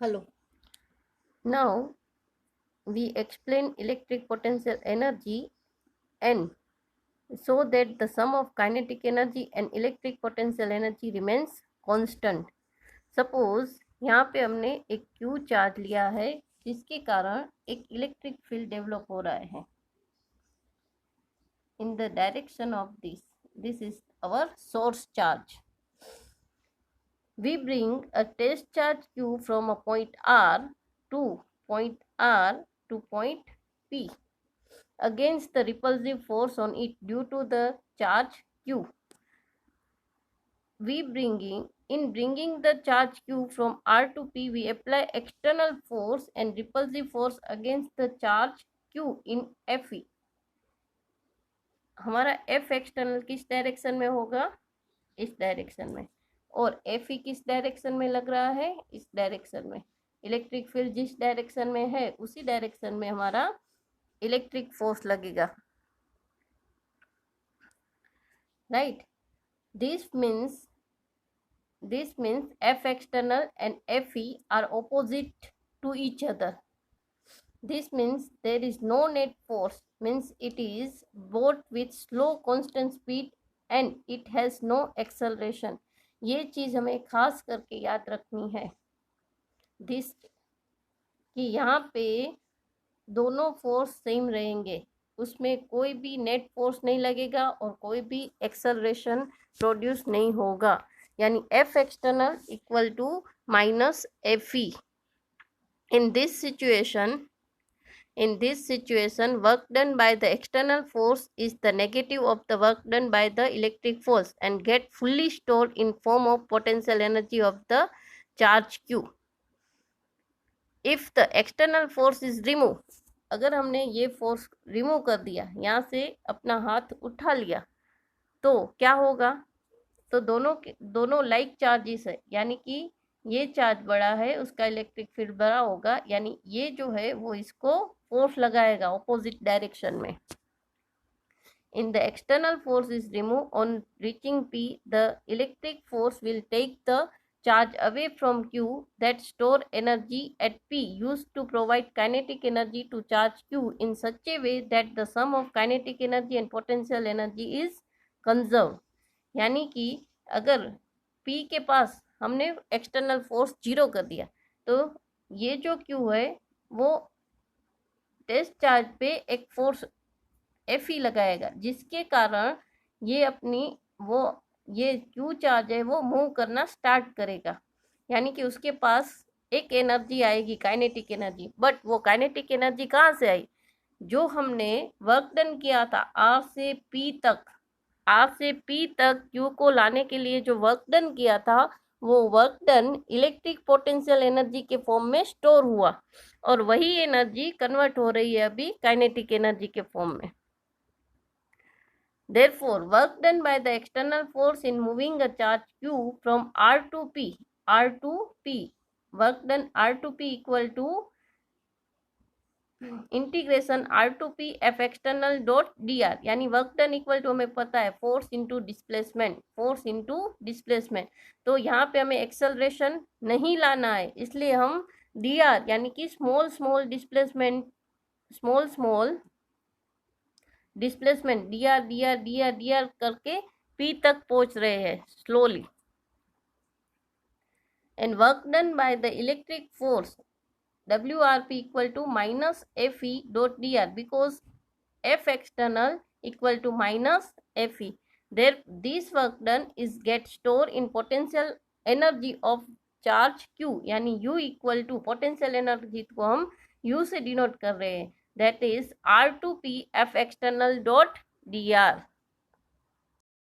Hello. Now we explain electric potential energy N so that the sum of kinetic energy and electric potential energy remains constant. Suppose यहाँ पे हमने एक Q charge लिया है जिसके कारण एक इलेक्ट्रिक फील्ड डेवलप हो रहा है in the direction of this. This is our source charge. We bring a test charge Q from a point R to point P against the repulsive force on it due to the charge Q. In bringing the charge Q from R to P, we apply external force and repulsive force against the charge Q in Fe. हमारा F external किस direction में होगा? इस direction में, और Fe किस direction में लग रहा है? इस डायरेक्शन में. इलेक्ट्रिक फील्ड जिस डायरेक्शन में है उसी डायरेक्शन में हमारा इलेक्ट्रिक फोर्स लगेगा, right? This means F external and Fe are opposite to each other. This means there is no net force, means it is both with slow constant speed and it has no acceleration. ये चीज हमें खास करके याद रखनी है this कि यहाँ पे दोनों फोर्स सेम रहेंगे, उसमें कोई भी नेट फोर्स नहीं लगेगा और कोई भी एक्सेलरेशन प्रोड्यूस नहीं होगा, यानी F external equal to minus F E. In this situation, work done by the external force is the negative of the work done by the electric force and get fully stored in form of potential energy of the charge Q. If the external force is removed, अगर हमने ये force remove कर दिया, यहाँ से अपना हाथ उठा लिया, तो क्या होगा? तो दोनों लाइक चार्जेस है, यानी कि ये चार्ज बड़ा है उसका इलेक्ट्रिक फील्ड बड़ा होगा, यानी ये जो है वो इसको फोर्स लगाएगा ऑपोजिट डायरेक्शन में. In the external force is removed on reaching P, the electric force will take the charge away from Q that store energy at P used to provide kinetic energy to charge Q in such a way that the sum of kinetic energy and potential energy is conserved. यानी कि अगर P के पास हमने external force 0 कर दिया तो ये जो Q है वो टेस्ट चार्ज पे एक फोर्स Fe लगाएगा, जिसके कारण ये ये Q चार्ज है वो मूव करना स्टार्ट करेगा, यानी कि उसके पास एक एनर्जी आएगी, काइनेटिक एनर्जी. बट वो काइनेटिक एनर्जी कहाँ से आई? जो हमने वर्क डन किया था R से P तक Q को लाने के लिए जो वर्क डन किया था, वो work done electric potential energy के फॉर्म में स्टोर हुआ, और वही एनर्जी कन्वर्ट हो रही है अभी काइनेटिक एनर्जी के फॉर्म में. Therefore, work done by the external force in moving a charge Q from R to P, work done R to P equal to integration R to P F external dot dr, यानी work done equal to हमें पता है force into displacement. तो यहाँ पे हमें acceleration नहीं लाना है, इसलिए हम dr यानी कि स्मॉल डिस्प्लेसमेंट dr करके P तक पहुंच रहे हैं slowly. And work done by the electric force WRP equal to minus Fe dot dr, because F external equal to minus Fe. There, this work done is get stored in potential energy of charge Q, यानी U equal to potential energy को हम U से denote कर रहे हैं, that is R to P F external dot dr.